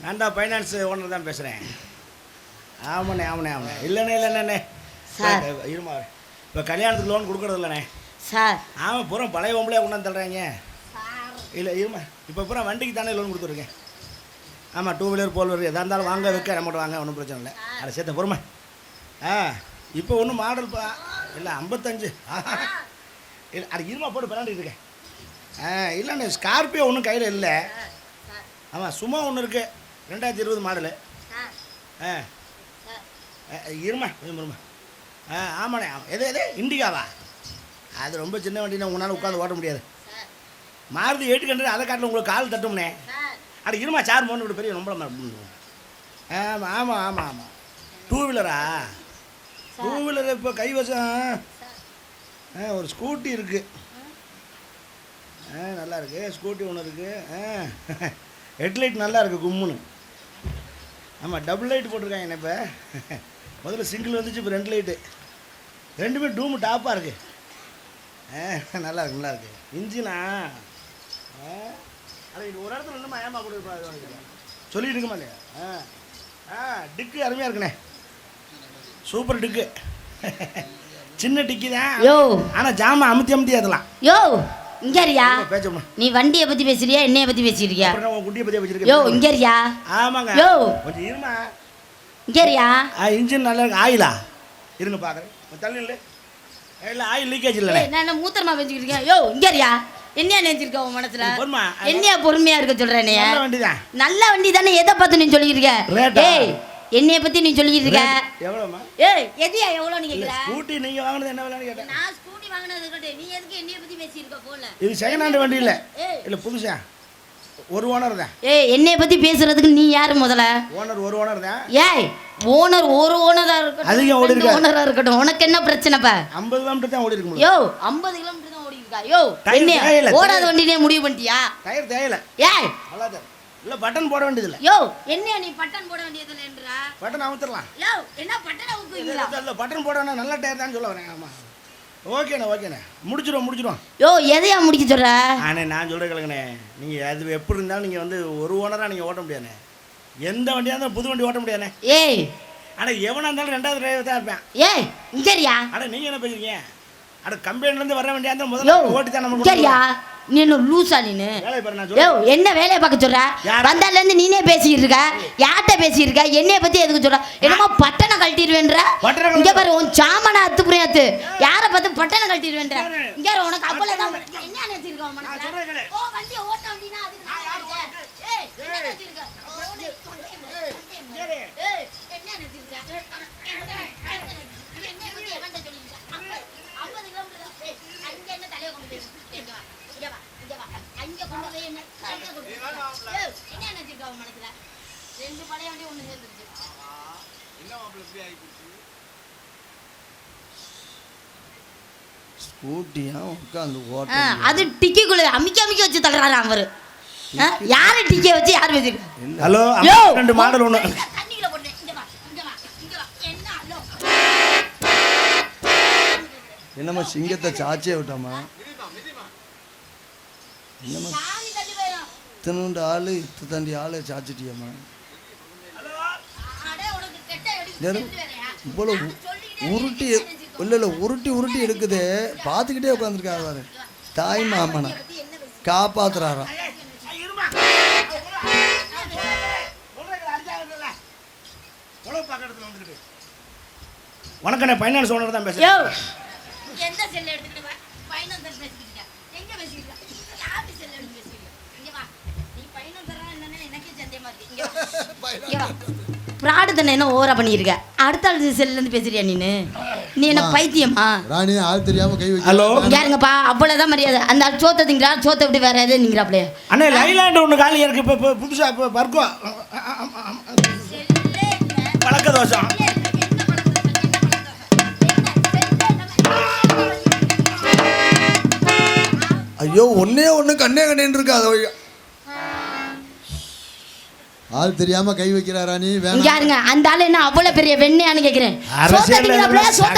நான் தான் finance owner தான் பேசுகிறேன். ஆமாண்ணே இல்லைண்ணே சார் இருமா. இப்போ கல்யாணத்துக்கு லோன் கொடுக்குறது இல்லைண்ணே சார். ஆமாம் பூரா பழைய பொம்பளையாக கொண்டாந்து தள்ளுறாங்க. இல்லை இருமா, இப்போ பூரா வண்டிக்கு தானே லோன் கொடுத்துருக்கேன். ஆமாம், 2 வீலர் 4 வீலர் எதாக இருந்தாலும் வாங்க வைக்க நம்மகிட்ட வாங்க, ஒன்றும் பிரச்சனை இல்லை. அதை சேர்த்த பொறுமை. இப்போ ஒன்றும் மாடல் இல்லை 55 இல்லை. அது இருமா போட்டு விளாண்டுட்டு இருக்கேன். இல்லைண்ணே ஸ்கார்பியோ ஒன்றும் கையில் இல்லை. ஆமாம், சும்மா ஒன்று இருக்குது 2020 மாடலு. இருமா இருமா. ஆமாண்ணே எது இண்டிகாவா? அது ரொம்ப சின்ன வண்டினா உங்களால் உட்காந்து ஓட்ட முடியாது. மாருதி 800 அதை காட்டில் உங்களுக்கு கால் தட்டும்ண்ணே. அட இருமா, சார் மோன்னு இப்படி பெரிய ரொம்ப. ஆமாம் 2 வீலரா? 2 வீலர் இப்போ கைவசம் ஒரு ஸ்கூட்டி இருக்குது. நல்லா இருக்குது ஸ்கூட்டி ஒன்று இருக்குது. ஹெட்லைட் நல்லா இருக்குது கும்முன்னு. ஆமாம், டபுள் லைட் போட்டிருக்காங்க என்ன. இப்போ முதல்ல சிங்கிள் வந்துச்சு, இப்போ 2 லைட்டு, ரெண்டுமே டூமு டாப்பாக இருக்குது. நல்லா இருக்கு. இன்ஜினா அது ஒரு இடத்துல இன்னும் ஏமா கொடுக்க சொல்லிட்டு இருக்குமா இல்லையா? டிக்கு அருமையாக இருக்குண்ணே, சூப்பர் டிக்கு. சின்ன டிக்கி தான், ஆனால் ஜாமான் அமுத்தி அதெல்லாம். யோ இங்கரியா பேசமா, நீ வண்டியை பற்றி பேசுறியா என்னைய பற்றி பேசிருக்கியா? குட்டியை பற்றி வச்சிருக்கேன். யோ இங்கரியா. ஆமாங்க. யோ கொஞ்சம் இருமா. இங்கரியா. இன்ஜின் நல்லா இருக்கு. ஆயிலா இருங்க பார்க்குறேன். தள்ளி இல்லை இல்லை, ஆயில் லீக்கேஜ் இல்லை. நான் மூத்திரமா வச்சுக்கிருக்கேன். யோ இங்கரியா. என்னையா நினைச்சிருக்க உன் மனசுல? என்னையா பொறுமையா இருக்க சொல்றேன்? நல்ல வண்டி தானே, எதை பார்த்து நீ சொல்லிக்கிருக்க? ஏய் என்னைய பத்தி நீ சொல்லிக்கிட்டு இருக்க. எவ்வளோமா? ஏய் எதியா எவ்வளோ நீ கேட்குற? ஸ்கூட்டி நீங்கள் வாங்கினது என்ன விலைன்னு கேட்டேன். நான் ஸ்கூட்டி வாங்கினது கேட்டேன். நீ எதுக்கு என்னைய பத்தி பேசியிருக்க போல? இது செகண்ட் ஹேண்ட் வண்டி இல்லை, இல்லை புதுசா, ஒரு ஓனர் தான். ஏய் என்னைய பத்தி பேசுறதுக்கு நீ யாரு முதல்ல? ஓனர் ஒரு ஓனர் தான். ஏய் ஓனர் ஒரு ஓனரா இருக்கட்டும், அதிகம் ஓடி இருக்க ஓனரா இருக்கட்டும், உனக்கு என்ன பிரச்சனைப்பா? 50 கிலோமீட்டர் தான் ஓடி இருக்கு. யோ 50 கிலோமீட்டர் தான் ஓடி இருக்கா? யோ என்ன ஓடாத வண்டினே முடிவு பண்ணிட்டியா? டயர் தேயல. ஏய் அவ்வளவுதான். இல்ல பட்டன் போட வேண்டியது இல்ல. யோ என்ன நீ பட்டன் போட வேண்டியது இல்லன்றா? பட்டன் அமுத்தறலாம். யோ என்ன பட்டன் அமுக்குவீங்களா? இல்ல பட்டன் போடணும், நல்ல டயர் தான் சொல்ல வரேன். ஆமா ஓகேண்ணே முடிச்சிடும். யோ எதையா முடிக்க சொல்ற? நான் சொல்கிறேன் கேளுங்கண்ணே, நீங்கள் அது எப்படி இருந்தாலும் நீங்கள் வந்து ஒரு ஓனராக நீங்கள் ஓட்ட முடியாதுண்ணே. எந்த வண்டியாக இருந்தாலும் புது வண்டி ஓட்ட முடியாதுண்ணே. ஏய் ஆனால் எவனாக இருந்தாலும் 2வது டிரைவர் தான் இருப்பேன். ஏய் சரியா? நீங்கள் என்ன பேசுறீங்க? கம்பெனிலேருந்து வர வண்டியாக இருந்தால் முதல்ல ஓட்டி தான் நமக்கு. சரியா நீ என்ன லூசா? நீனு என்ன வேலையை பார்க்க சொல்ற? வந்தாலேருந்து நீனே பேசிக்கிட்டு இருக்க. யார்கிட்ட பேசிக்கிட்டு இருக்க? என்னைய பத்தி எதுக்கு சொல்ற? என்னமோ பட்டனை கழட்டிடுவேன்ற. இங்க பாரு உன் சாமான அத்து புரியாத்து. யாரை பார்த்து பட்டனை கழட்டிடுவேன்ற? இங்க உனக்கு அவ்வளவுதான். என்ன நினைச்சிருக்க உன் மனசுல? ஓ வண்டியை ஓட்ட வண்டினா அதுக்கு நான் இருக்கேன். ஏய் என்ன நினைச்சிருக்க? ஏய் என்ன நினைச்சிருக்க? என்ன பத்தி எவன்ட சொல்லிருக்க? 50 கிலோமீட்டர் அங்க என்ன தலைய கொண்டு போய் அங்க கொண்டு போய் என்ன நினைச்சிருக்கா உன் மனசுல? 2 பழைய வண்டி ஒண்ணு சேர்ந்துருச்சு. என்ன மாப்பிள்ள இப்படி ஆயிடுச்சு? ஸ்கூட்டியா உட்கார்ந்து ஓட்ட அது டிக்கிக்குள்ள அமிக்க வச்சு தள்ளுறாரு அவரு. யாரை டிக்கி வச்சு யார் வச்சிருக்கா? ஹலோ 2 மாடல் ஒண்ணு தண்ணிக்குள்ள போடு. இங்க வா என்ன ஹலோ என்னம்மா சிங்கத்தை சாச்சே விட்டாமா? என்னம்மா இத்தனோண்டு ஆளு இத்தண்டி ஆளை சாச்சிட்டியம்மா? இவ்வளோ உருட்டி இல்லை உருட்டி எடுக்குது. பார்த்துக்கிட்டே உட்காந்துருக்காரு பாரு. தாய் மாமனா காப்பாத்துறாராம். வணக்கம், ஃபைனான்ஸ் ஓனர் தான் பேசுறேன். எந்த செல்ல எடுத்துக்கிட்டு ஃபைனான்ஸ் பேசிக்கிட்டு எங்க பேசிக்கிட்டு யாரு செல்ல எடுத்து பேசிக்கிட்டு? இங்க வா, நீ ஃபைனான்ஸ் தரா என்னன்னு எனக்கே சந்தேகமா இருக்கு. இங்க வா பிராடு தானே என்ன ஓவரா பண்ணியிருக்க? அடுத்த ஆள் செல்ல இருந்து பேசுறியா நீனு? நீ என்ன பைத்தியமா? ராணி ஆள் தெரியாம கை வைக்க. ஹலோ யாருங்கப்பா? அவ்வளவுதான் மரியாதை. அந்த ஆள் சோத்த திங்கிறா, சோத்த விட்டு வேற எது நீங்கிறாப்லையா? அண்ணே லைலாண்ட் ஒன்று காலி இருக்கு. இப்போ புதுசா இப்போ பர்கோ பழக்க தோஷம். ஐயோ ஒண்ணு கண்ணேன்னு இருக்கா? ஆள் தெரியாம கை வைக்கிறாரா? நீ யாருங்க அந்த ஆளு? என்ன அவ்வளவு பெரிய வெண்ணையான்னு கேக்குறேன். சோத்த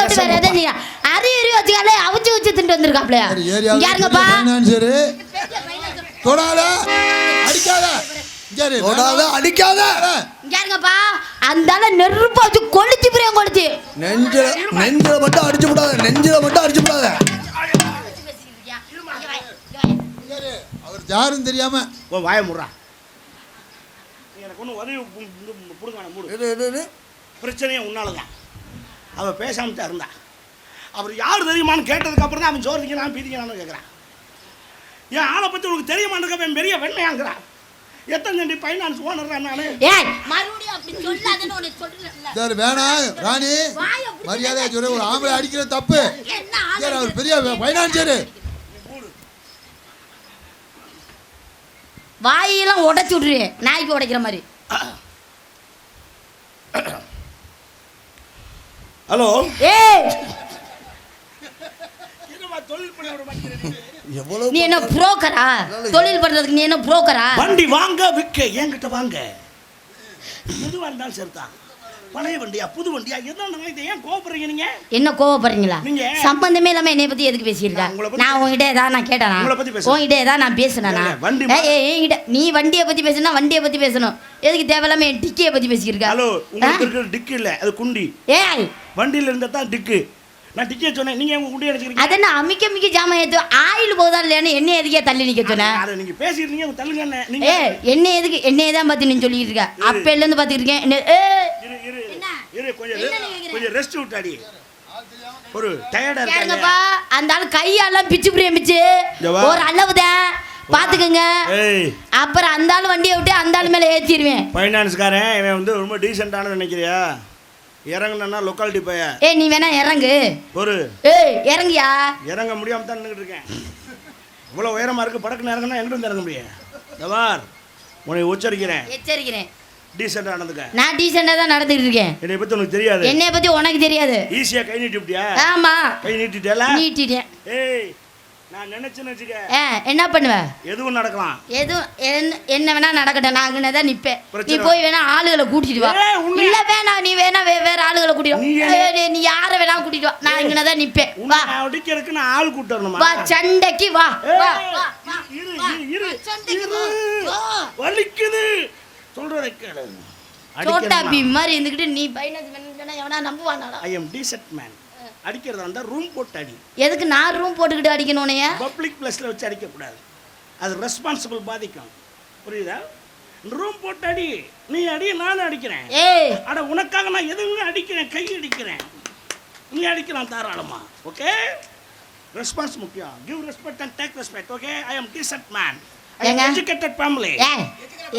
விட்டு வேற எதை நீங்க அரி வச்சுக்காலே அவிச்சு திண்டு வந்திருக்காப்லையா? யாருங்கப்பா? சரி தொடாத அடிக்காத தொடாத, அடிக்காத. இங்கப்பா அந்தால நெருப்பு வச்சு கொளுத்தி பிரியம் கொளுத்தி நெஞ்சில மட்டும் அடிச்சு விடாத, நெஞ்சில மட்டும் அடிச்சு விடாத. அவர் யாருன்னு தெரியாம வாய முடுறா. எனக்கு ஒன்றும் உதவி பிடுங்க மூடு. பிரச்சனையே உன்னாலதான். அவள் பேசாம தான் இருந்தா. அவர் யார் தெரியுமான்னு கேட்டதுக்கு அப்புறம் தான் அவன் சோறு திங்கிறான் பீதிக்கிறான்னு கேட்குறான். என் ஆளை பற்றி உனக்கு தெரியுமான்னு அவன் பெரிய வெண்மையாங்கிறான். எத்தனை ஜண்டி ஃபைனான்ஸ் ஓனர் நானு. சரி வேணாம் ராணி, மரியாதையா சொல்லு. ஒரு ஆம்பளை அடிக்கிற தப்பு. அவர் பெரிய ஃபைனான்சியரு. வாயெல்லாம் உடைச்சு விட்டுருவேன், நாய்க்கு உடைக்கிற மாதிரி. ஹலோ, நீ என்ன புரோக்கரா? தொழில் பண்றதுக்கு நீ என்ன புரோக்கரா? வண்டி வாங்க விற்க என்கிட்ட வாங்க. எதுவாக இருந்தாலும் சரிதான். பழைய வண்டியா புது வண்டியா எதுவும் இதை ஏன் கோவப்படுறீங்க? நீங்க என்ன கோவப்படுறீங்களா? சம்பந்தமே இல்லாம என்னை பத்தி எதுக்கு பேசியிருக்கா? நான் உங்ககிட்ட ஏதாவது நான் கேட்டேனா? உங்ககிட்ட ஏதாவது நான் பேசினேனா? நீ வண்டியை பத்தி பேசினா வண்டியை பத்தி பேசணும். எதுக்கு தேவையில்லாம என் டிக்கியை பத்தி பேசியிருக்கா? ஹலோ, உங்களுக்கு டிக்கு இல்ல, அது குண்டி. ஏய், வண்டியில இருந்தா தான் டிக்கு. நான் டிக்கே சொன்னேன், நீங்க உங்க குண்டி அடிச்சிருக்கீங்க. அத நான் அமிக்க ஜாமான் ஏத்து ஆயில் போதா இல்லையானு என்ன எதுக்கே தள்ளி நிக்க சொன்னேன்? அத நீங்க பேசிட்டீங்க, தள்ளுங்க என்ன. நீங்க என்ன எதுக்கு என்னைய தான் பார்த்து நீ சொல்லிட்டு இருக்க? அப்பையில இருந்து பார்த்துட்டு இருக்கேன். இரு கொஞ்சம் ரெஸ்ட் விட்டாடி. ஒரு டயர்டா இருக்காங்கப்பா. அந்த ஆளு கையெல்லாம் பிச்சு பிரிச்சு ஒரு அளவுதான் பாத்துக்கங்க. அப்புறம் அந்த ஆளு வண்டியை விட்டு அந்த ஆளு மேல ஏத்திடுவேன். ஃபைனான்ஸ்காரன் இவன் வந்து ரொம்ப டீசென்ட்டானு நினைக்கிறியா? இறங்குனா லொக்காலிட்டி பைய. நீ வேணா இறங்கு. ஒரு இறங்கியா? இறங்க முடியாம தான் நின்றுட்டு இருக்கேன். இவ்வளவு உயரமா இருக்கு, படக்குன்னு இறங்குனா எங்கிட்ட இறங்க முடியும்? தவார், உன்னை எச்சரிக்கிறேன். டீசெண்டா நடந்துக்க. நான் டீசெண்டா தான் நடந்துட்டு இருக்கேன். என்னை பத்தி உனக்கு தெரியாது. என்னை பத்தி உனக்கு தெரியாது. ஈஸியா கை நீட்டிட்டியா? ஆமா, கை நீட்டிட்டேல. நீட்டிட்டேன். ஏய், நான் நினைச்சேன்னு வச்சுக்க. என்ன பண்ணுவ? எதுவும் நடக்கலாம். என்ன வேணா நடக்கட்டும், நான் அங்கனே தான் நிப்பேன். நீ போய் வேணா ஆளுகளை கூட்டிட்டு வா. இல்ல வேணாம், நீ வேணா வேற ஆளுகளை கூட்டிட்டு வா. நீ யார வேணா கூட்டிட்டு வா, நான் இங்கனே தான் நிப்பேன். வா, அடிக்கிறதுக்கு நான் ஆள் கூட்டி வரணுமா? வா, சண்டைக்கு வா. இரு வலிக்குது சொல்றத கேளு. சோட்டா பீம் மாதிரி இருந்துக்கிட்டு நீ ஃபைனான்ஸ் பண்ணா எவனா நம்புவானாடா? ஐ அம் டீசென்ட் மேன். அடிக்கிறதா இருந்தா ரூம் போட்டு அடி. எதுக்கு நான் ரூம் போட்டுக்கிட்டு அடிக்கணும்னே? பப்ளிக் பிளேஸ்ல வச்சு அடிக்க கூடாது, அது ரெஸ்பான்சிபிள் பாதிக்கும். புரியுதா? ரூம் போட்டு அடி. நீ அடி, நானும் அடிக்கிறேன். அட உனக்காக நான் எதுவுமே அடிக்கிறேன், கை அடிக்கிறேன். நீ அடிக்கலாம் தாராளமா. ஓகே, ரெஸ்பான்ஸ் முக்கியம். Give respect and take respect. Okay, I am decent man. Educated family.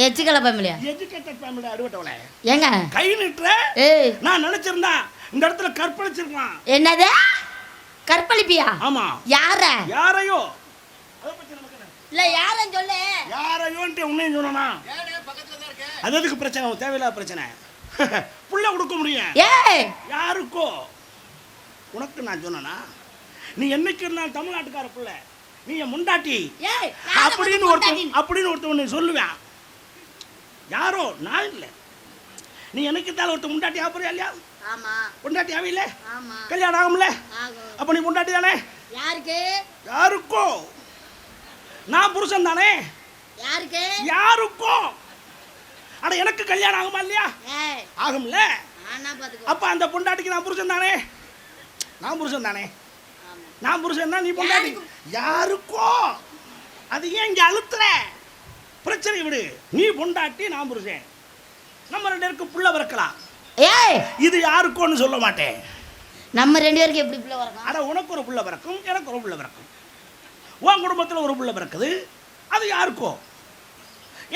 Educated ஃபேமிலியா? Educated family. அடுவட்டவளே ஏங்க கை நிட்ற. நான் நினைச்சிருந்தா இந்த இடத்துல கற்பழிச்சிருக்கலாம். என்னது கற்பழிப்பியா? ஆமா. யாரையோ இல்ல யாரன்னு சொல்லு. யாரையோன்ட்டு உன்னையும் சொன்னா அது எதுக்கு பிரச்சனை? தேவையில்லாத பிரச்சனை. புள்ள கொடுக்க முடியும் யாருக்கோ. உனக்கு நான் சொன்னா நீ என்னைக்கு இருந்தாலும் தமிழ்நாட்டுக்கார புள்ள, நீ என் முண்டாட்டி அப்படின்னு ஒருத்தவன் சொல்லுவேன். யாரோ நான் இல்லை. நீ எனக்கு தான் ஒருத்தர் முண்டாட்டி ஆப்பறியா இல்லையா? முண்டாட்டி ஆவில்ல, கல்யாணம் ஆகும்ல, அப்ப நீ முண்டாட்டி தானே? யாருக்கோ. நான் புருஷன் தானே? யாருக்கோ. அட எனக்கு கல்யாணம் ஆகுமா இல்லையா? ஆகும்ல. அப்ப அந்த பொண்டாட்டிக்கு நான் புருஷன் தானே? நான் புருஷன் தானே? நான் புருஷன் தான், நீ பொண்டாட்டி. யாருக்கோ. அது ஏன் இங்க அழுத்துற? பிரச்சனை விடு. நீ பொண்டாட்டி, நான் புருஷன். நம்ம ரெண்டு பேருக்கு புள்ள பிறக்கலாம். இது யாருக்கோன்னு சொல்ல மாட்டேன். நம்ம ரெண்டு பேருக்கு எப்படி புள்ள பிறக்கும்? அட உனக்கு ஒரு புள்ள பிறக்கும், எனக்கு ஒரு புள்ள பிறக்கும். உன் குடும்பத்தில் ஒரு புள்ள பிறக்குது, அது யாருக்கோ.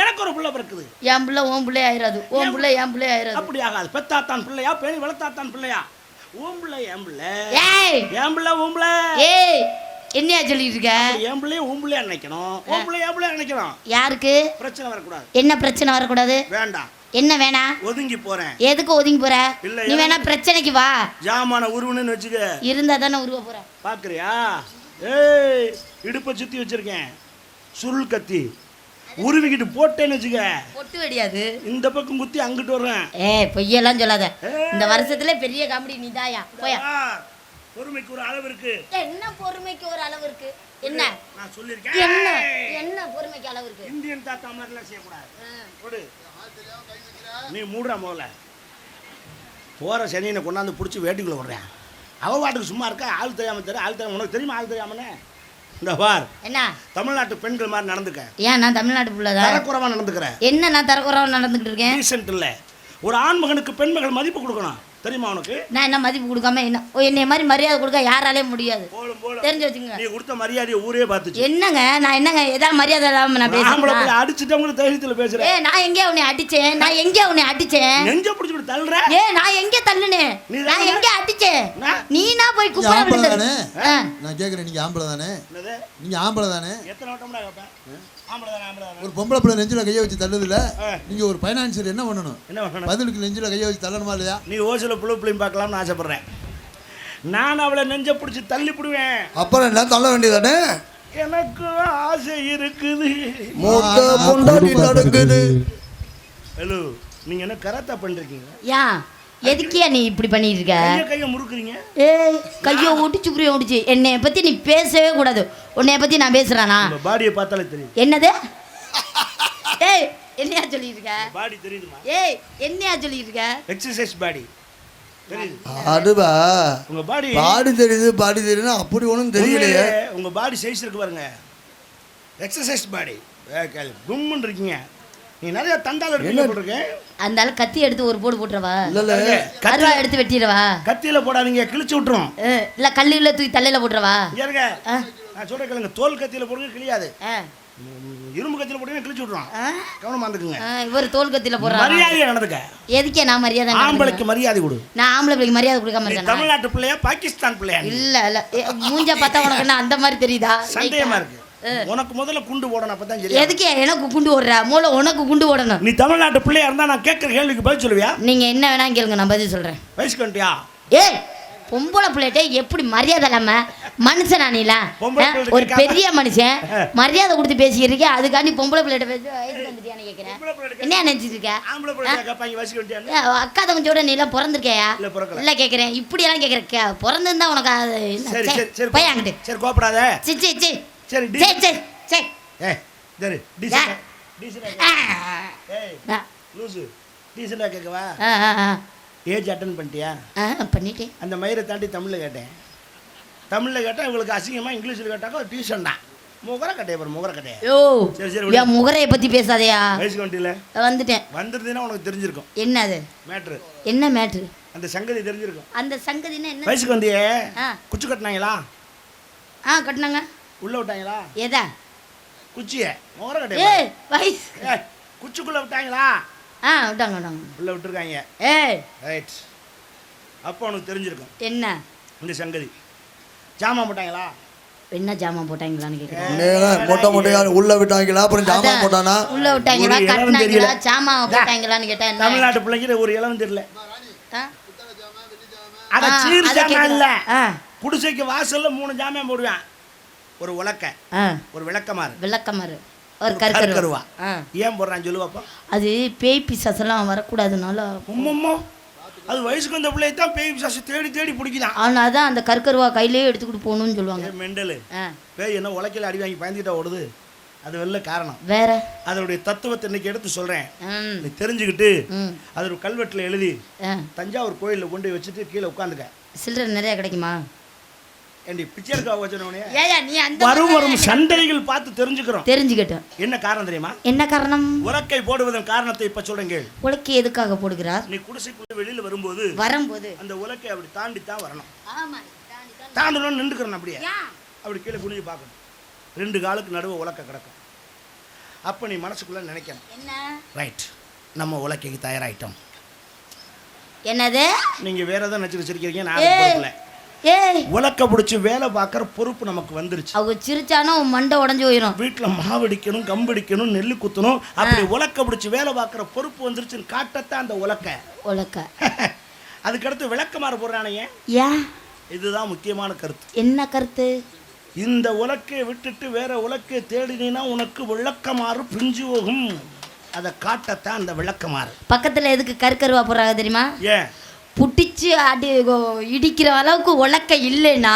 எனக்கு ஒரு புள்ள பிறக்குது, என் புள்ள உன் பிள்ளை ஆயிராது, உன் பிள்ளை என் பிள்ளை ஆயிராது. அப்படி ஆகாது. பெத்தாத்தான் பிள்ளையா, பேணி வளர்த்தாத்தான் பிள்ளையா? உன் பிள்ளை என் பிள்ளை, என் பிள்ளை உன் பிள்ளை. என்னையா சொல்லிட்டு இருக்க? என் பிள்ளைய உன் பிள்ளையா நினைக்கணும், உன் பிள்ளை என் பிள்ளையா நினைக்கணும். யாருக்கு பிரச்சனை வரக்கூடாது. என்ன பிரச்சனை வரக்கூடாது? வேண்டாம். என்ன வேணா? ஒதுங்கி போறேன். எதுக்கு ஒதுங்கி போற? நீ வேணா பிரச்சனைக்கு வா. ஜாமான உருவன்னு வச்சுக்க. இருந்தா தானே உருவ போற. பாக்குறியா? ஏய், இடுப்பை சுத்தி வச்சிருக்கேன் சுருள் கத்தி. உருவிக்கிட்டு போட்டேன்னு வச்சுக்க, பொட்டு வெடியாது. இந்த பக்கம் குத்தி அங்கிட்டு வர்றேன். பொய்யெல்லாம் சொல்லாத. இந்த வருஷத்துல பெரிய காமெடி நீதாயா. போயா. பொறுமைக்கு ஒரு அளவு இருக்கு. என்ன பொறுமைக்கு ஒரு அளவு இருக்கு? என்ன நான் சொல்லியிருக்கேன். என்ன என்ன பொறுமைக்கு அளவு இருக்கு? இந்தியன் தாத்தா மாதிரிலாம் செய்யக்கூடாது. கொடு. நீ மூடுற முதல்ல. போகிற சனியனை கொண்டாந்து பிடிச்சி வேட்டிக்குள்ளே விடுறேன். அவ பாட்டுக்கு சும்மா இருக்கா? ஆள் தெரியாமல் தெரியும். ஆள் தெரியாம உனக்கு தெரியுமா? ஆள் தெரியாமனே இந்த பார். என்ன தமிழ்நாட்டு பெண்கள் மாதிரி நடந்துக்க. ஏன் நான் தமிழ்நாட்டு பிள்ளைதான்? தரக்குறவா நடந்துக்கிறேன். என்ன நான் தரக்குறவா நடந்துக்கிட்டு இருக்கேன்? டீசென்ட் இல்லை. ஒரு ஆண் மகனுக்கு பெண் மகள் மதிப்பு கொடுக்கணும். தெரியுமா உனக்கு? நான் என்ன மதிப்பு கொடுக்காம என்ன என்னைய மாதிரி மரியாதை கொடுக்க யாராலே முடியாது. தெரிஞ்சு வச்சுங்க. நீ கொடுத்த மரியாதையை ஊரே பார்த்துச்சு. என்னங்க நான் என்னங்க ஏதாவது மரியாதை இல்லாம நான் பேசுறேன்? அடிச்சுட்டவங்க தைரியத்துல பேசுறேன். நான் எங்கே உன்னை அடிச்சேன்? நான் எங்கே உன்னை அடிச்சேன்? நெஞ்ச பிடிச்சு தள்ளுற. நான் எங்கே தள்ளுனேன்? நான் எங்கே அடிச்சேன்? நீனா போய் குப்பை தானே? நான் கேக்குறேன், நீங்க ஆம்பளை தானே? நீங்க ஆம்பளை தானே? எத்தனை வட்டம்டா கேப்பேன்? ஒரு பொம்பளை பிள்ளை நெஞ்சில கையை வச்சு தள்ளுதுல, நீங்க ஒரு பைனான்சியர் என்ன பண்ணணும்? பதிலுக்கு நெஞ்சில கையை வச்சு தள்ளணுமா இல்லையா? நீ ஓசில புழு பிள்ளையும் பார்க்கலாம்னு ஆசைப்படுறேன். நான் அவளை நெஞ்ச பிடிச்சி தள்ளி விடுவேன். அப்புறம் என்ன தள்ள வேண்டியதானே? எனக்கு ஆசை இருக்குது. மூத்த பொண்டாட்டி நடக்குது. ஹலோ, நீங்க என்ன கராத்தா பண்றீங்க? யா எதுக்கியா நீ இப்படி பண்ணிட்டு இருக்க? கையை முறுக்குறீங்க. கையை ஒடிச்சு புரிய ஒடிச்சு. என்னைய பத்தி நீ பேசவே கூடாது. உன்னைய பத்தி நான் பேசுறானா? பாடியை பார்த்தாலே தெரியும். என்னது? என்னையா சொல்லிட்டு இருக்க? பாடி தெரியுமா? என்னையா சொல்லிட்டு இருக்க? எக்ஸசைஸ் பாடி தெரியுது. அதுவா உங்க பாடி தெரியுது. பாடி தெரியுதுன்னா அப்படி ஒன்றும் தெரியலையே. உங்க பாடி சைஸ் இருக்கு பாருங்க. எக்ஸசைஸ் பாடி கும்முன்னு இருக்கீங்க. நீ நிறைய தண்டால போட்டுருக்க. அந்த ஆள் கத்தி எடுத்து ஒரு போடு போட்டுறவா? இல்ல கருவா எடுத்து வெட்டிடுவா? கத்தியில போடாதீங்க, கிழிச்சு விட்டுரும். இல்ல கல்லுல தூக்கி தலையில போட்டுறவா? இருங்க, நான் சொல்ற கேளுங்க. தோல் கத்தியில போடுங்க, கிழியாது. இரும்பு கத்தியில போடுங்க, கிழிச்சு விட்டுரும். கவனமா இருந்துக்குங்க. இவர் தோல் கத்தியில போடுறா. மரியாதையா நடந்துக்க. எதுக்கே நான் மரியாதை? ஆம்பளைக்கு மரியாதை கொடு. நான் ஆம்பளை பிள்ளைக்கு மரியாதை கொடுக்காம இருக்கேன். தமிழ்நாட்டு பிள்ளையா பாகிஸ்தான் பிள்ளையா? இல்ல மூஞ்ச பார்த்தா உனக்கு என்ன அந்த மாதிரி தெரியுதா? சந்தேகமா இருக்கு. உனக்கு முதல்ல குண்டு போடணும், அப்பதான் சரி. எதுக்கு எனக்கு குண்டு ஓடுற? மூளை உனக்கு குண்டு ஓடணும். நீ தமிழ்நாட்டு பிள்ளையா இருந்தா நான் கேட்கிற கேள்விக்கு பதில் சொல்லுவியா? நீங்க என்ன வேணா கேளுங்க, நான் பதில் சொல்றேன். வயசுக்கு வந்துட்டியா? பொம்பளை பிள்ளைகிட்ட எப்படி மரியாதை இல்லாம மனுஷனா நீல? ஒரு பெரிய மனுஷன் மரியாதை கொடுத்து பேசிக்கிறீங்க, அதுக்காண்டி பொம்பளை பிள்ளைகிட்ட பேசி வயசுக்கு வந்துட்டியான்னு கேட்கிறேன். என்ன நினைச்சிட்டு இருக்க? அக்கா தங்கச்சோட நீ எல்லாம் பிறந்திருக்கையா? இல்ல கேட்கிறேன். இப்படி எல்லாம் கேட்கிறேன். பிறந்திருந்தா உனக்கு பையன்கிட்ட சரி கோப்படாத. சரி சரி சரி சரி சரி சரி ஏய் சரி டீசன்ட் ஏய் லூசு டீசன்ட்டா கேட்கவா? ஏஜ் அட்டன் பண்ணிட்டியா? பண்ணிட்டேன். அந்த மயிரை தாண்டி தமிழில் கேட்டேன். தமிழில் கேட்டால் இவங்களுக்கு அசிங்கமாக, இங்கிலீஷில் கேட்டாக்கா டீசன்ட் தான். முகரை கட்டையை பாரு, முகரை கட்டையா. சரி சரி, என் முகரையை பற்றி பேசாதையா? வயசுக்கு வந்துட்டில? வந்துட்டேன். வந்துருந்தீங்கன்னா உனக்கு தெரிஞ்சிருக்கும். என்ன அது மேட்ரு? என்ன மேட்ரு? அந்த சங்கதி தெரிஞ்சிருக்கும். அந்த சங்கதினா என்ன? வயசுக்கு வந்தியே குச்சி கட்டினாங்களா? கட்டினாங்க. உள்ள விட்டாங்களா? எதா குச்சிய? முகரை கட்டையா? வயசு குச்சிக்குள்ள விட்டாங்களா? விட்டாங்க விட்டாங்க. உள்ள விட்டுருக்காங்க. ரைட். அப்போ உனக்கு தெரிஞ்சிருக்கும் என்ன இந்த சங்கதி. ஜாமான் போட்டாங்களா? என்ன ஜாமான் போட்டாங்களான்னு கேக்குறேன். மொட்டை மொட்டையா உள்ள விட்டாங்களா? அப்புறம் ஜாமான் போட்டானா? உள்ள விட்டாங்களா, கட்டினாங்களா, ஜாமான் போட்டாங்களான்னு கேட்டா என்ன? தமிழ்நாட்டு பிள்ளைங்க ஒரு இளவும் தெரியல. அட சீர் ஜாமான் இல்ல. குடிசைக்கு வாசல்ல 3 ஜாமான் போடுவான். ஒரு உலக்க, ஒரு விளக்கமாறு, ஒரு கருக்கருவா. ஏன் போடுறான் சொல்லுவாப்பா? அது பேய் பிசாசெல்லாம் வரக்கூடாதுனால. அது வயசுக்கு வந்த பிள்ளையை தான் பேய் பிசாசு தேடி தேடி பிடிக்குதான். ஆனால் அதான் அந்த கருக்கருவா கையிலேயே எடுத்துக்கிட்டு போகணும்னு சொல்லுவாங்க. மெண்டலு பேய் என்ன உலக்கையில் அடி வாங்கி பயந்துக்கிட்டா ஓடுது? அது வெளில காரணம் வேற. அதனுடைய தத்துவத்தை இன்னைக்கு எடுத்து சொல்றேன். நீ தெரிஞ்சுக்கிட்டு அது ஒரு கல்வெட்டில் எழுதி தஞ்சாவூர் கோயிலில் கொண்டு வச்சுட்டு கீழே உட்காந்துக்க. சில்லறை நிறைய கிடைக்குமா? வரும் சண்டைகள் பார்த்து தெரிஞ்சுக்கிட்டோம். என்ன காரணம் தெரியுமா? என்ன காரணம்? உலக்கை போடுவதன் காரணத்தை இப்ப சொல்றேங்க. உலக்கை எதுக்காக போடுகிறார்? நீ குடிசைக்குள்ள வெளியில வரும்போது அந்த உலக்கை அப்படி தாண்டி தான் வரணும். தாண்டணும் நின்றுக்கிறேன். அப்படியே அப்படி கீழே குனிஞ்சு பார்க்கணும். 2 காலுக்கு நடுவே உலக்கை கிடக்கும். அப்ப நீ மனசுக்குள்ள நினைக்கணும், ரைட் நம்ம உலக்கைக்கு தயாராயிட்டோம். என்னது? நீங்க வேற ஏதாவது நினைச்சு வச்சிருக்கீங்க. நான் உலக்க பிடிச்சி வேலை பார்க்குற பொறுப்பு நமக்கு வந்துருச்சு. அவங்க சிரிச்சானோ மண்டை உடஞ்சி போயிடும். வீட்டில் மாவடிக்கணும், கம்படிக்கணும், நெல்லு குத்தணும். அப்படி உலக்க பிடிச்சி வேலை பார்க்குற பொறுப்பு வந்துருச்சுன்னு காட்டத்தான் அந்த உலக்க. அதுக்கடுத்து விளக்கமாறு போடுறானே. இதுதான் முக்கியமான கருத்து. என்ன கருத்து? இந்த உலக்கையை விட்டுட்டு வேற உலக்கையை தேடினா உனக்கு விளக்கமாறு பிரிஞ்சு போகும். அதை காட்டத்தான் அந்த விளக்கமாறு. பக்கத்தில் எதுக்கு கருக்கருவா போடுறாங்க தெரியுமா? ஏன் புட்டிச்சு இடிக்கிற அளவுக்கு உலக்க இல்லைன்னா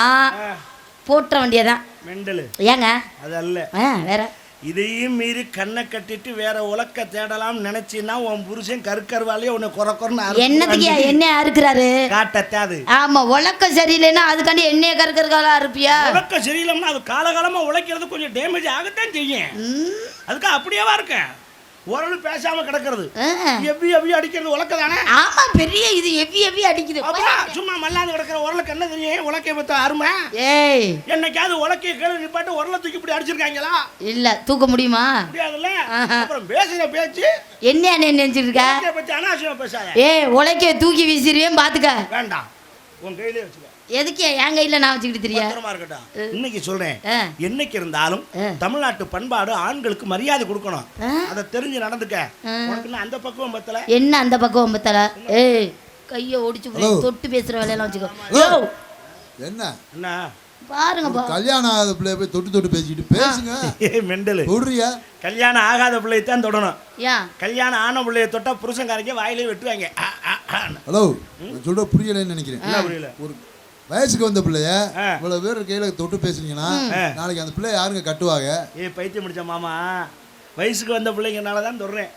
போட்ட வேண்டியதான். மெண்டலு ஏங்க அது அல்ல. வேற இதையும் மீறி கண்ணை கட்டிட்டு வேற உலக்க தேடலாம் நினைச்சின்னா உன் புருஷன் கருக்கருவாலே உன்னை குறக்குறன்னு என்னத்துக்கு என்ன அறுக்கிறாரு காட்டத்தாது. ஆமா உலக்கம் சரியில்லைன்னா அதுக்காண்டி எண்ணெய கருக்கறக்கால அறுப்பியா? உலக்கம் சரியில்லைன்னா அது காலகாலமா உழைக்கிறது கொஞ்சம் டேமேஜ் ஆகத்தான் செய்யும். அதுக்கு அப்படியேவா இருக்கேன் உரல் பேசாம கிடக்கிறது எவ்வி எவ்வி அடிக்கிறது உலக்க தானே. ஆமா பெரிய இது எவ்வி எவ்வி அடிக்குது. சும்மா மல்லாந்து கிடக்கிற உரலுக்கு என்ன தெரியும் உலக்கைய பத்த அருமை. ஏய் என்னைக்காவது உலக்கைய கேளு நிப்பாட்டு உரலை தூக்கி இப்படி அடிச்சிருக்காங்களா? இல்ல தூக்க முடியுமா? முடியாதுல்ல. அப்புறம் பேசுற பேச்சு என்ன நினைச்சிருக்க பத்தி அனாவசியமா பேசாத. ஏய் உலக்கைய தூக்கி வீசிடுவேன் பாத்துக்க. வேண்டாம் உன் கையிலே வச்சுக்க. எதுக்கு என் கையில நான் வச்சுக்கிட்டு தெரியா? இன்னைக்கு சொல்றேன் என்னைக்கு இருந்தாலும் தமிழ்நாட்டு பண்பாடு ஆண்களுக்கு மரியாதை கொடுக்கணும். அதை தெரிஞ்சு நடந்துக்க. உனக்கு அந்த பக்குவம் பத்தல. என்ன அந்த பக்குவம் பத்தல? ஏய் கைய ஒடிச்சு தொட்டு பேசுற வேலையெல்லாம் வச்சுக்கோ. என்ன என்ன பாருங்க கல்யாணம் ஆகாத பிள்ளைய போய் தொட்டு தொட்டு பேசிக்கிட்டு பேசுங்க. மெண்டலு சொல்றியா? கல்யாணம் ஆகாத பிள்ளையை தான் தொடணும். ஏன் கல்யாணம் ஆன பிள்ளைய தொட்டா புருஷன்காரங்க வாயிலே வெட்டுவாங்க. ஹலோ சொல்ற புரியலன்னு நினைக்கிறேன். என்ன புரியல? ஒரு வயசுக்கு வந்த பிள்ளைய இவ்வளவு பேர் கையில தொட்டு பேசுனீங்கன்னா நாளைக்கு அந்த பிள்ளைய யாருங்க கட்டுவாங்க? பைத்தியம் முடிச்ச மாமா வயசுக்கு வந்த பிள்ளைங்கனால தான் சொல்றேன்.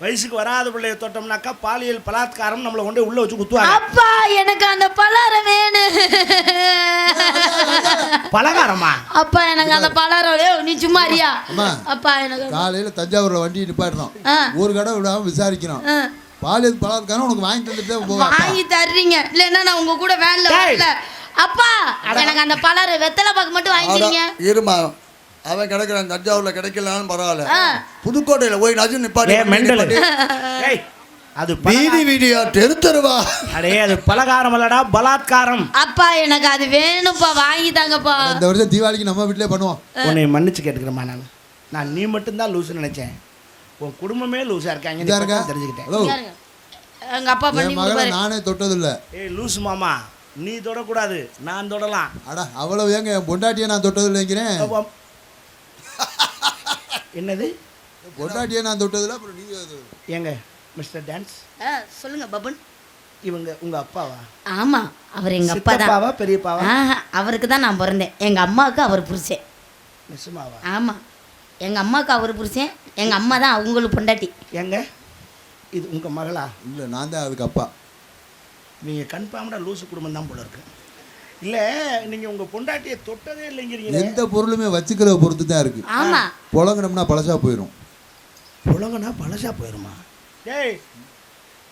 வயசுக்கு வராத பிள்ளைய தொட்டோம்னாக்கா பாலியல் பலாத்காரம் நம்மளை கொண்டு உள்ள வச்சு குத்துவாங்க. அப்பா எனக்கு அந்த பலாரம் வேணும். பலகாரமா? அப்பா எனக்கு அந்த பலாரம். நீ சும்மா அறியா? அப்பா எனக்கு காலையில தஞ்சாவூர்ல வண்டி நிப்பாட்டுறோம், ஒரு கடை விடாம விசாரிக்கிறோம். பாலியல் பலாத்காரம் உனக்கு வாங்கி தந்துட்டு வாங்கி தர்றீங்க இல்லைன்னா நான் உங்க கூட வேன்ல வரல. அப்பா எனக்கு அந்த பலாரம் வெத்தலை பாக்கு மட்டும் வாங்கிக்கிறீங்க. இருமா அவன் கிடைக்கிறான் தஞ்சாவூர்ல கிடைக்கலான்னு பரவாயில்ல. புதுக்கோட்டையில போய் நஜு நிப்பாட்டி அது வீதி வீடியா தெரு தெருவா. அடே அது பலகாரம் இல்லடா பலாத்காரம். அப்பா எனக்கு அது வேணும்ப்பா வாங்கி தாங்கப்பா. இந்த வருஷம் தீபாவளிக்கு நம்ம வீட்டிலே பண்ணுவோம். உன்னை மன்னிச்சு கேட்டுக்கிறேம்மா. நான் நீ மட்டும்தான் லூசுன்னு நினைச்சேன். உன் குடும்பமே லூசா இருக்காங்க தெரிஞ்சுக்கிட்டேன். எங்க அப்பா பண்ணி மகளை நானே தொட்டது இல்ல. ஏய் லூசு மாமா நீ தொடக்கூடாது நான் தொடலாம். அட அவ்வளவு ஏங்க என் பொண்டாட்டியை நான் தொட்டது இல்லைங்கிறேன். என்னது பொண்டாட்டியை நான் தொட்டது இல்லை? அப்புறம் நீ ஏங்க மிஸ்டர் டான்ஸ் சொல்லுங்க பபன். இவங்க உங்க அப்பாவா? ஆமா அவர் எங்க அப்பா தான். சித்தப்பாவா பெரியப்பாவா? அவருக்கு தான் நான் பிறந்தேன். எங்க அம்மாவுக்கு அவர் புருஷன். நிஜமாவா? ஆமா எங்க அம்மாவுக்கு அவர் புருஷன், எங்க அம்மா தான் அவங்களுக்கு பொண்டாட்டி. ஏங்க இது உங்க மகளா? இல்லை நான் தான் அதுக்கு அப்பா. நீங்கள் கன்ஃபார்ம்டா லூசு குடும்பம் தான் போல இருக்கு. இல்லை நீங்கள் உங்கள் பொண்டாட்டியை தொட்டதே இல்லைங்கிறீங்க. எந்த பொருளுமே வச்சுக்கிற பொறுத்து தான் இருக்கு. ஆமா புழங்கினோம்னா பழசா போயிடும். புழங்கினா பழசா போயிடுமா? டேய்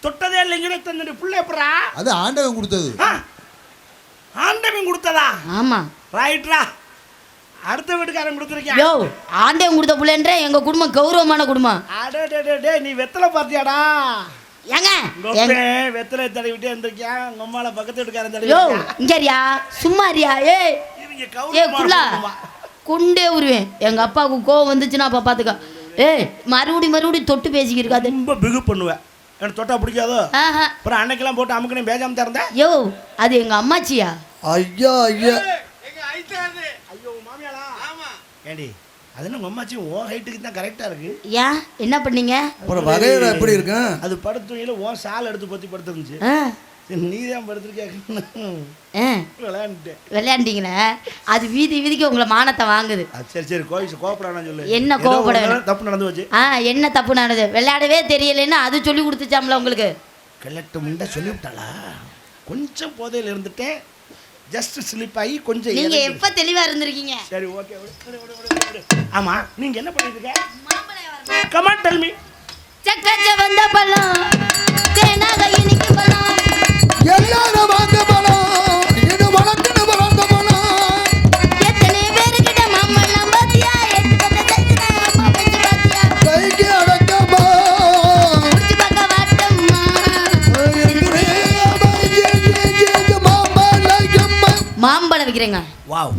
தொட்டதே இல்லைங்கிற தன்னுடைய பிள்ளை எப்படா? அது ஆண்டவன் கொடுத்தது. ஆண்டவன் கொடுத்ததா? ஆமா ரைட்ரா. அடுத்த வீட்டுக்காரன் கொடுத்துருக்கேன். யோ ஆண்டவன் கொடுத்த பிள்ளைன்ற எங்க குடும்பம் கௌரவமான குடும்பம். அடே நீ வெத்தலை பார்த்தியாடா? ஏங்க வெத்தலை தடவி விட்டு இருந்திருக்கியா? உங்க அம்மால பக்கத்து வீட்டுக்காரன் தடவி. யோ இங்கறியா சும்மாரியா? ஏய் குள்ளா குண்டே உருவேன். எங்க அப்பாவுக்கு கோவம் வந்துச்சுன்னா அப்பா பாத்துக்க. ஏய் மறுபடியும் தொட்டு பேசிக்கிருக்காது. ரொம்ப பிகு பண்ணுவேன். எனக்கு தொட்டா பிடிக்காதோ? அப்புறம் அன்னைக்கெல்லாம் போட்டு அமுக்கு பேசாம திறந்தேன். யோ அது எங்க அம்மாச்சியா? ஐயா ஐயா ஐயோ மாமியாளா? ஆமா. ஏண்டி அது என்ன அம்மாச்சி ஓ ஹைட்டுக்கு தான் கரெக்டா இருக்கு. ஏன் என்ன பண்ணீங்க? ஒரு வகையில எப்படி இருக்கு? அது படுத்துவையில ஓ சால் எடுத்து பத்தி படுத்துருந்துச்சு. நீ தான் படுத்துருக்க. விளையாண்டீங்களே அது வீதிக்கு உங்களை மானத்தை வாங்குது. சரி கோபப்படான்னு சொல்லு. என்ன கோபப்பட? தப்பு நடந்து வச்சு. என்ன தப்பு நடந்தது? விளையாடவே தெரியலன்னு அது சொல்லி கொடுத்துச்சாம்ல உங்களுக்கு. கலெக்ட் முண்டை சொல்லிவிட்டாளா? கொஞ்சம் போதையில் இருந்துட்டேன். ஜஸ்ட் ஸ்லிப் ஆகி கொஞ்சம். நீங்க எப்ப தெளிவா இருந்திருக்கீங்க? சரி ஓகே. ஆமா நீங்க என்ன பண்ணிட்டு இருக்க? Come on tell me. சக்கச்ச வந்த பழம் தேனாக இனிக்கு பழம் எல்லாரும் வாங்க பழம் இது வளர்ந்து வளர்ந்த பழம். எத்தனை பேருக்கிட்ட மாம்பழம் பாத்தியா? எட்டு பத்த அம்மா பஞ்சு பாத்தியா? கைக்கு அடக்கமா குடிச்சு பார்க்க வாட்டம்மா. மாம்பழம் விற்கிறேங்க. வாவ்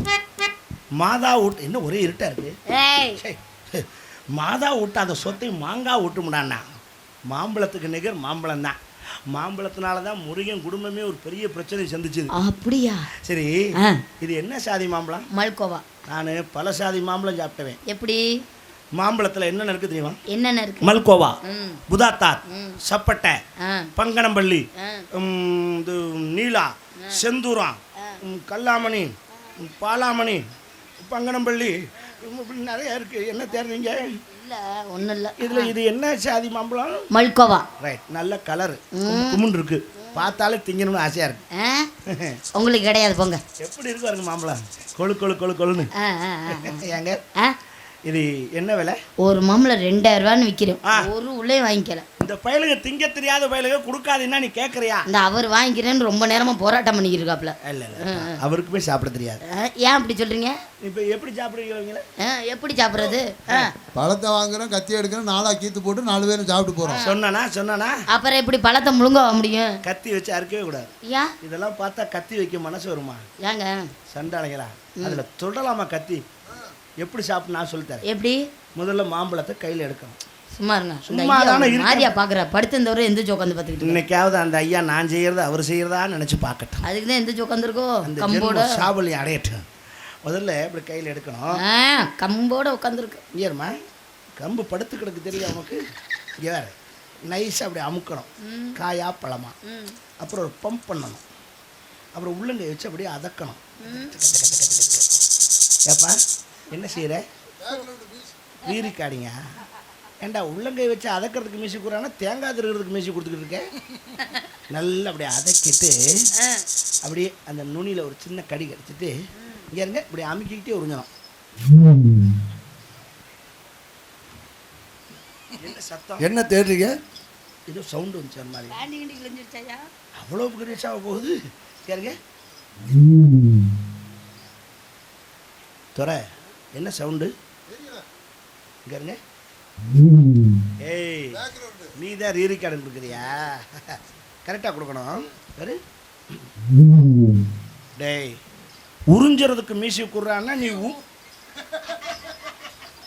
மாதா ஊட்டு என்ன ஒரே இருட்டா இருக்கு. மாதா ஊட்டாத சொத்தை மாங்காய் ஊட்டுமுடாண்ணா. மாம்பழத்துக்கு நிகர் மாம்பழம் தான். மாம்பழத்தினால தான் முருகன் குடும்பமே ஒரு பெரிய பிரச்சனை சந்திச்சுது. அப்படியா? சரி இது என்ன சாதி மாம்பழம்? மல்கோவா. நான் பல சாதி மாம்பழம் சாப்பிட்டேன். எப்படி? மாம்பழத்தில் என்னென்ன இருக்கு தெரியுமா? என்னென்ன இருக்கு? மல்கோவா, புதாத்தார், சப்பட்டை, பங்கனம்பள்ளி, இது நீலா, செந்தூரம், கல்லாமணி, பாலாமணி, பங்கனம்பள்ளி இப்படி நிறைய இருக்கு. என்ன தேடுறீங்க? இல்லை ஒன்றும் இல்லை. இது என்ன சாதி மாம்பழம்? மல்கோவா. ரைட். நல்ல கலரு கும்முன்னு இருக்கு. பார்த்தாலே திங்கணும்னு ஆசையா இருக்கு. உங்களுக்கு கிடையாது போங்க. எப்படி இருக்கு பாருங்க மாம்பழம், கொழு கொழு கொழு கொழுன்னு. ஏங்க இது என்ன விலை? ஒரு மாம்பழம் 2000 ரூபான்னு விற்கிறேன். ஒரு உள்ளே வாங்கிக்கல. இந்த பயலுக திங்க தெரியாத பயலுக கொடுக்காதுன்னா நீ கேட்குறியா? இந்த அவர் வாங்கிக்கிறேன்னு ரொம்ப நேரமா போராட்டம் பண்ணிக்கிட்டு இருக்காப்ல. இல்லை அவருக்குமே சாப்பிட தெரியாது. ஏன் அப்படி சொல்றீங்க? இப்போ எப்படி சாப்பிடுறீங்களா? எப்படி சாப்பிட்றது? பழத்தை வாங்குறோம், கத்தி எடுக்கிறோம், 4 கீத்து போட்டு 4 பேரும் சாப்பிட்டு போறோம். சொன்னானா அப்புறம் எப்படி பழத்தை முழுங்க முடியும்? கத்தி வச்சு அறுக்கவே கூடாது. ஏன்? இதெல்லாம் பார்த்தா கத்தி வைக்க மனசு வருமா? ஏங்க சண்டாளைகளா? அதுல தொடலாமா கத்தி? எப்படி சாப்பிட்டு நான் சொல்லித்தரேன். எப்படி? முதல்ல மாம்பழத்தை கையில் எடுக்கணும். சும்மா இருங்க. சும்மா தானே மாதிரியா பாக்குற? படுத்திருந்தவரை எந்திரிச்சு உட்காந்து பார்த்துக்கிட்டு இன்னைக்காவது அந்த ஐயா நான் செய்யறது அவர் செய்யறதா நினைச்சு பார்க்கட்டும். அதுக்கு தான் எந்திரிச்சு உட்காந்துருக்கோ. அந்த கம்போட சாவலி அடையட்டும். முதல்ல இப்படி கையில் எடுக்கணும். கம்போட உட்காந்துருக்கு. ஏறுமா கம்பு படுத்து கிடக்கு தெரியும் உனக்கு? இங்கே வேறு நைஸாக அப்படி அமுக்கணும். காயா பழமா. அப்புறம் ஒரு பம்ப் பண்ணணும். அப்புறம் உள்ளங்கை வச்சு அப்படியே அதக்கணும். ஏப்பா என்ன செய்கிற? வீரிக்காடிங்க. ஏண்டா உள்ளங்கை வச்சு அதக்கிறதுக்கு மீசி கூறானா தேங்காய் திருகிறதுக்கு மீசி கொடுத்துக்கிட்டு இருக்கேன். நல்லா அப்படியே அதக்கிட்டு அப்படியே அந்த நுனியில் ஒரு சின்ன கடி கடிச்சிட்டு இங்கே இருங்க இப்படி அமுக்கிக்கிட்டே உறிஞ்சணும். என்ன சத்தம்? என்ன தேடுறீங்க? ஏதோ சவுண்டு வந்துச்சு அந்த மாதிரி. அவ்வளோ பெருசாக போகுது. கேளுங்க துறை என்ன சவுண்டு? இங்கே இருங்க. ஏய் நீ தான் ரீரிக்கார்டு கொடுக்குறியா? கரெக்டாக கொடுக்கணும். சரி டேய் உறிஞ்சுறதுக்கு மீசி கூடுறான்னா நீ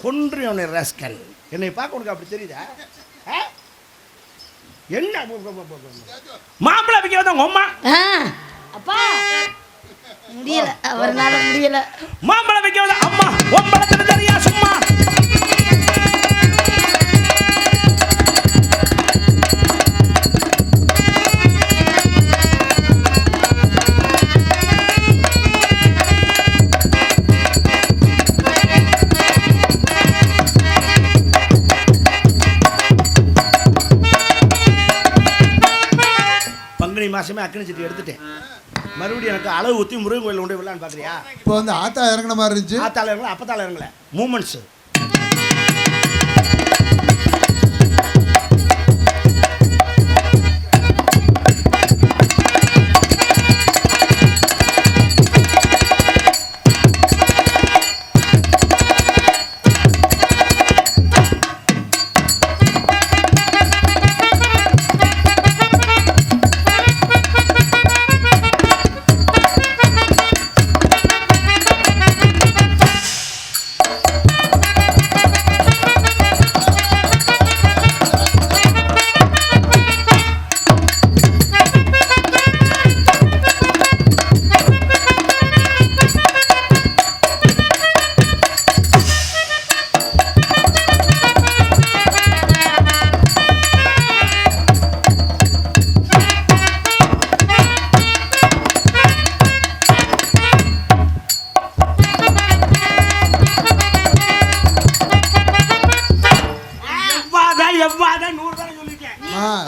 கொன்று உன்னை ராஸ்கல். என்னை பார்க்க உனக்கு அப்படி தெரியுதா? என்ன மாப்பிள்ளை வைக்க வந்த உங்க அம்மா? அப்பா முடியல, அவர்னால முடியல. மாம்பழ வைக்க வந்த அம்மா ஒம்பளத்துல தெரியா சும்மா. பங்குனி மாசமே அக்கனி சட்டி எடுத்துட்டேன். மறுபடியும் எனக்கு அளவு ஊற்றி முருகன் கோயில் கொண்டு விடலான்னு பார்க்குறியா? இப்போ வந்து ஆத்தா இறங்கின மாதிரி இருந்துச்சு. ஆத்தால இறங்கல, அப்பத்தால இறங்கல. மூமெண்ட்ஸு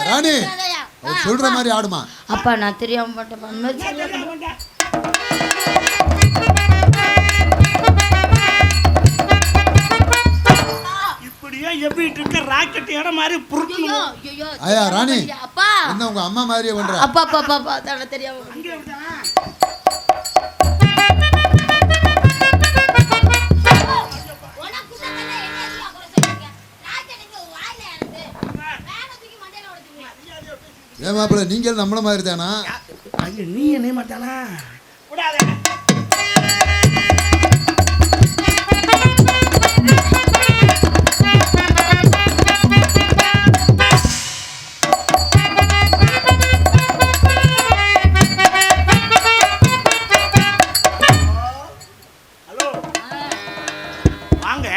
ராணி சொல்ற மாதிரி ஆடுமா? அப்பா நான் தெரியாம மாட்டேன். இப்படியே எப்படி இருக்க ராக்கெட் இடம் மாதிரி புருட்டணும். ஐயா ராணி அப்பா என்ன உங்க அம்மா மாதிரியே பண்ற? அப்பா அப்பா அப்பா தான தெரியாம. ஏன் மாப்பிள்ள நீங்க நம்மள மாதிரி தானா? நீ என்ன மாட்டானா? ஹலோ வாங்க.